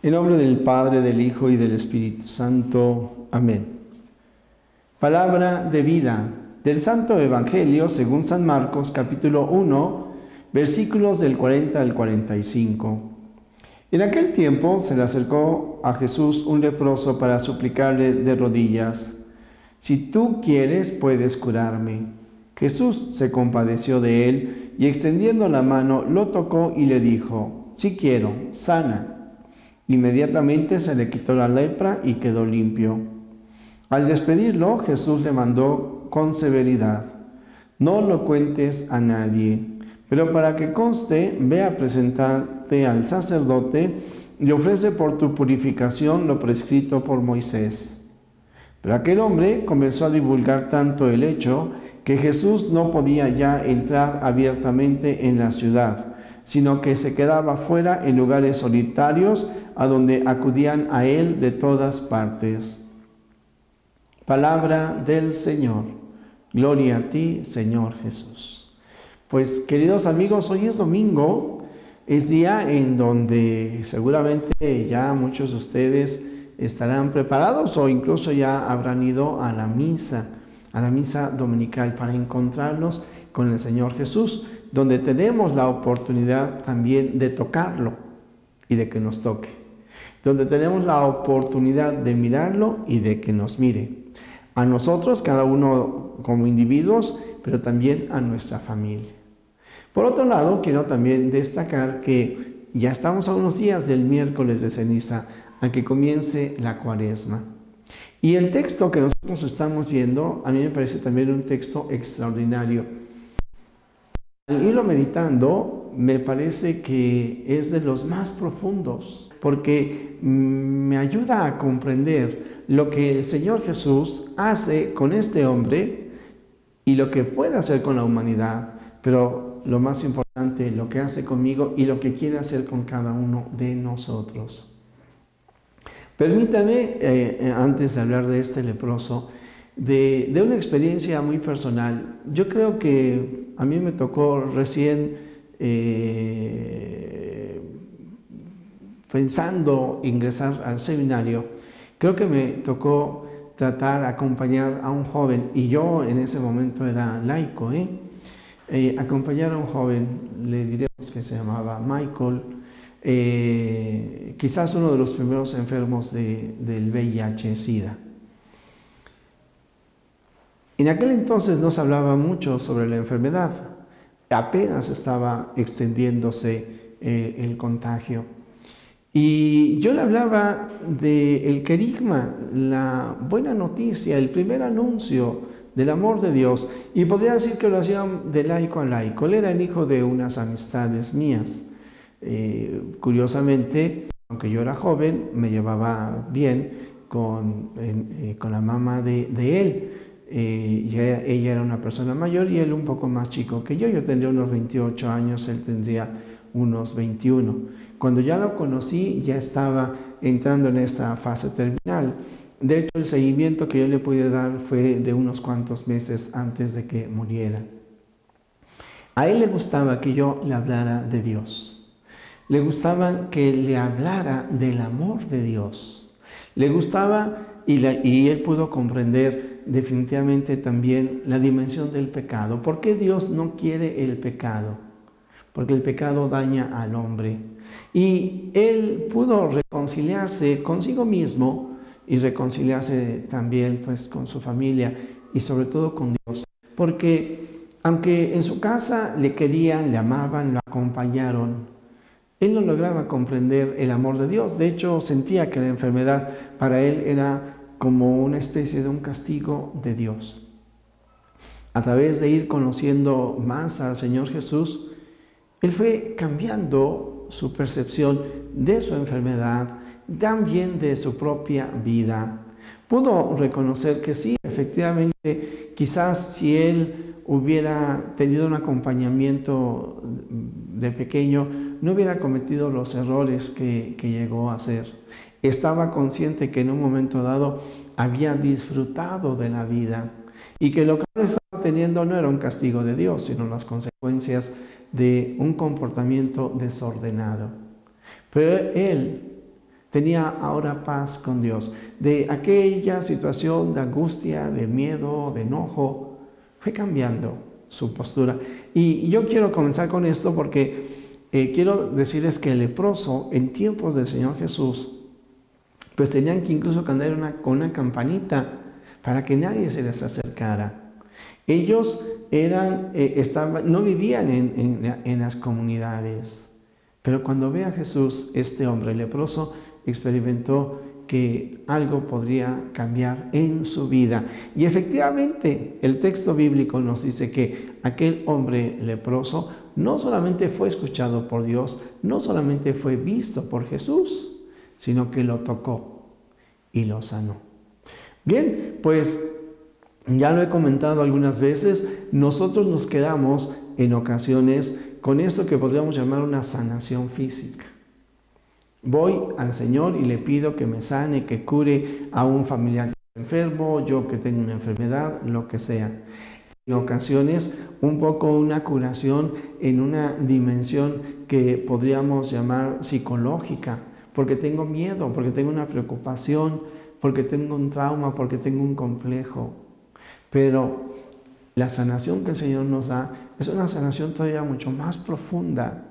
En nombre del Padre, del Hijo y del Espíritu Santo. Amén. Palabra de vida del Santo Evangelio según San Marcos, capítulo 1, versículos del 40 al 45. En aquel tiempo se le acercó a Jesús un leproso para suplicarle de rodillas: «Si tú quieres, puedes curarme». Jesús se compadeció de él y extendiendo la mano lo tocó y le dijo: «Sí quiero, sana». Inmediatamente se le quitó la lepra y quedó limpio. Al despedirlo, Jesús le mandó con severidad: «No lo cuentes a nadie, pero para que conste, ve a presentarte al sacerdote y ofrece por tu purificación lo prescrito por Moisés». Pero aquel hombre comenzó a divulgar tanto el hecho que Jesús no podía ya entrar abiertamente en la ciudad, sino que se quedaba fuera en lugares solitarios a donde acudían a él de todas partes. Palabra del Señor. Gloria a ti, Señor Jesús. Pues, queridos amigos, hoy es domingo, es día en donde seguramente ya muchos de ustedes estarán preparados o incluso ya habrán ido a la misa dominical para encontrarnos con el Señor Jesús, donde tenemos la oportunidad también de tocarlo y de que nos toque, donde tenemos la oportunidad de mirarlo y de que nos mire, a nosotros, cada uno como individuos, pero también a nuestra familia. Por otro lado, quiero también destacar que ya estamos a unos días del miércoles de ceniza, a que comience la Cuaresma. Y el texto que nosotros estamos viendo, a mí me parece también un texto extraordinario. Al irlo meditando, me parece que es de los más profundos, porque me ayuda a comprender lo que el Señor Jesús hace con este hombre y lo que puede hacer con la humanidad, pero lo más importante, lo que hace conmigo y lo que quiere hacer con cada uno de nosotros. Permítame, antes de hablar de este leproso, de una experiencia muy personal. Yo creo que a mí me tocó recién, pensando ingresar al seminario, creo que me tocó acompañar a un joven, y yo en ese momento era laico, acompañar a un joven, le diremos que se llamaba Michael, quizás uno de los primeros enfermos del VIH-Sida. En aquel entonces no se hablaba mucho sobre la enfermedad, apenas estaba extendiéndose el contagio. Y yo le hablaba del querigma, la buena noticia, el primer anuncio del amor de Dios, y podría decir que lo hacía de laico a laico. Él era el hijo de unas amistades mías. Curiosamente, aunque yo era joven, me llevaba bien con la mamá de él. Ella era una persona mayor y él un poco más chico que yo. Yo tendría unos 28 años, él tendría unos 21. Cuando ya lo conocí, ya estaba entrando en esta fase terminal. De hecho, el seguimiento que yo le pude dar fue de unos cuantos meses antes de que muriera. A él le gustaba que yo le hablara de Dios. Le gustaba que le hablara del amor de Dios. Le gustaba y él pudo comprender definitivamente también la dimensión del pecado. ¿Por qué Dios no quiere el pecado? Porque el pecado daña al hombre. Y él pudo reconciliarse consigo mismo y reconciliarse también pues con su familia y sobre todo con Dios. Porque aunque en su casa le querían, le amaban, lo acompañaron, él no lograba comprender el amor de Dios. De hecho, sentía que la enfermedad para él era como una especie de un castigo de Dios. A través de ir conociendo más al Señor Jesús, él fue cambiando su percepción de su enfermedad, también de su propia vida. Pudo reconocer que sí, efectivamente, quizás si él hubiera tenido un acompañamiento de pequeño, no hubiera cometido los errores que llegó a hacer. Estaba consciente que en un momento dado había disfrutado de la vida y que lo que estaba teniendo no era un castigo de Dios, sino las consecuencias de un comportamiento desordenado. Pero él tenía ahora paz con Dios. De aquella situación de angustia, de miedo, de enojo, fue cambiando su postura. Y yo quiero comenzar con esto porque quiero decirles que el leproso en tiempos del Señor Jesús, pues tenían que incluso cantar con una campanita para que nadie se les acercara. Ellos no vivían en las comunidades, pero cuando ve a Jesús, este hombre leproso experimentó que algo podría cambiar en su vida. Y efectivamente, el texto bíblico nos dice que aquel hombre leproso no solamente fue escuchado por Dios, no solamente fue visto por Jesús, sino que lo tocó y lo sanó. Bien, pues ya lo he comentado algunas veces, nosotros nos quedamos en ocasiones con esto que podríamos llamar una sanación física. Voy al Señor y le pido que me sane, que cure a un familiar enfermo, yo que tengo una enfermedad, lo que sea. En ocasiones, un poco una curación en una dimensión que podríamos llamar psicológica, porque tengo miedo, porque tengo una preocupación, porque tengo un trauma, porque tengo un complejo. Pero la sanación que el Señor nos da es una sanación todavía mucho más profunda,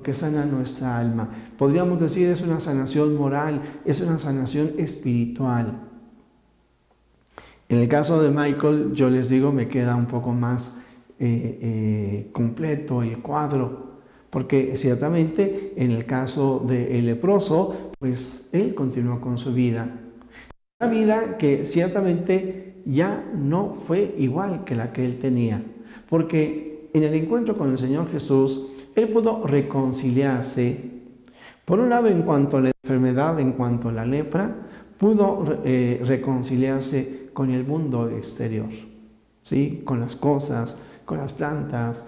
que sana nuestra alma. Podríamos decir es una sanación moral, es una sanación espiritual. En el caso de Michael, yo les digo, me queda un poco más completo el cuadro, porque ciertamente en el caso del leproso, pues él continuó con su vida. Una vida que ciertamente ya no fue igual que la que él tenía, porque en el encuentro con el Señor Jesús, él pudo reconciliarse, por un lado en cuanto a la enfermedad, en cuanto a la lepra, pudo reconciliarse con el mundo exterior, ¿sí? Con las cosas, con las plantas,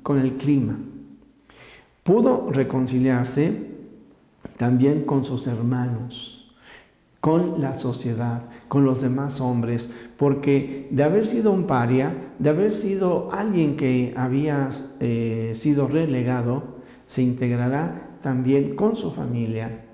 con el clima. Pudo reconciliarse también con sus hermanos, con la sociedad, con los demás hombres, porque de haber sido un paria, de haber sido alguien que había sido relegado, se integrará también con su familia.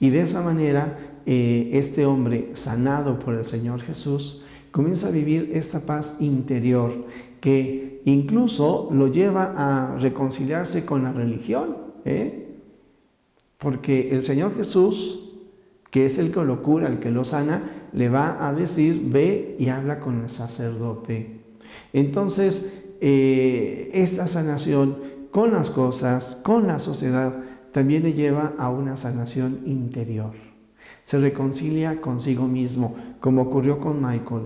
Y de esa manera, este hombre sanado por el Señor Jesús comienza a vivir esta paz interior que incluso lo lleva a reconciliarse con la religión, porque el Señor Jesús, que es el que lo cura, el que lo sana, le va a decir, ve y habla con el sacerdote. Entonces, esta sanación con las cosas, con la sociedad, también le lleva a una sanación interior. Se reconcilia consigo mismo, como ocurrió con Michael.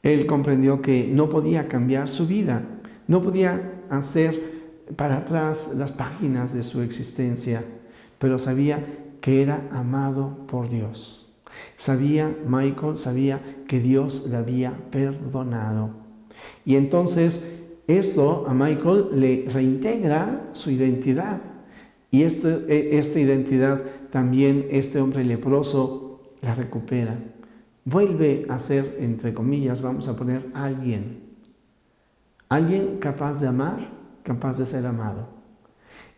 Él comprendió que no podía cambiar su vida, no podía hacer para atrás las páginas de su existencia, pero sabía que era amado por Dios. Michael sabía que Dios le había perdonado. Y entonces esto a Michael le reintegra su identidad. Y esta identidad también este hombre leproso la recupera. Vuelve a ser, entre comillas, vamos a poner alguien. Alguien capaz de amar, capaz de ser amado.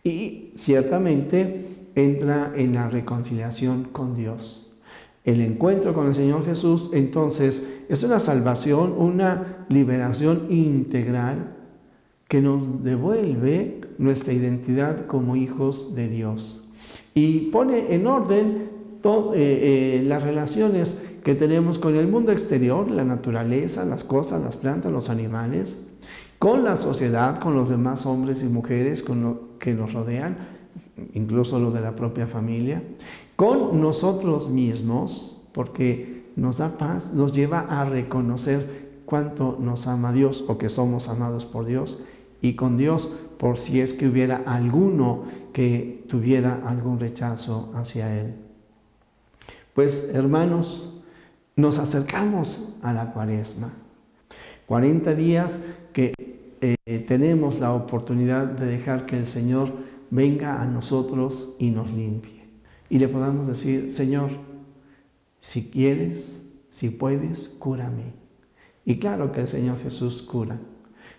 Y ciertamente entra en la reconciliación con Dios. El encuentro con el Señor Jesús, entonces, es una salvación, una liberación integral que nos devuelve nuestra identidad como hijos de Dios. Y pone en orden las relaciones que tenemos con el mundo exterior, la naturaleza, las cosas, las plantas, los animales, con la sociedad, con los demás hombres y mujeres que nos rodean, incluso los de la propia familia, con nosotros mismos, porque nos da paz, nos lleva a reconocer cuánto nos ama Dios o que somos amados por Dios, y con Dios por si es que hubiera alguno que tuviera algún rechazo hacia Él. Pues hermanos, nos acercamos a la Cuaresma. 40 días que tenemos la oportunidad de dejar que el Señor venga a nosotros y nos limpie. Y le podamos decir, Señor, si quieres, si puedes, cúrame. Y claro que el Señor Jesús cura.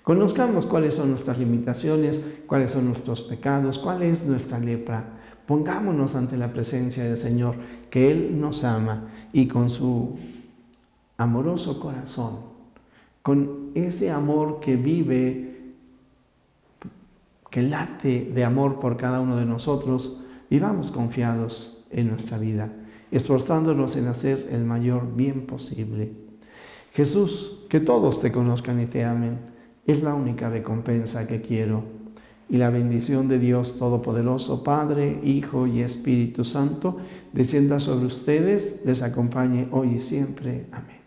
Conozcamos cuáles son nuestras limitaciones, cuáles son nuestros pecados, cuál es nuestra lepra, Pongámonos ante la presencia del Señor, que Él nos ama y con su amoroso corazón, con ese amor que vive, que late de amor por cada uno de nosotros, vivamos confiados en nuestra vida, esforzándonos en hacer el mayor bien posible. Jesús, que todos te conozcan y te amen, es la única recompensa que quiero. Y la bendición de Dios Todopoderoso, Padre, Hijo y Espíritu Santo, descienda sobre ustedes, les acompañe hoy y siempre. Amén.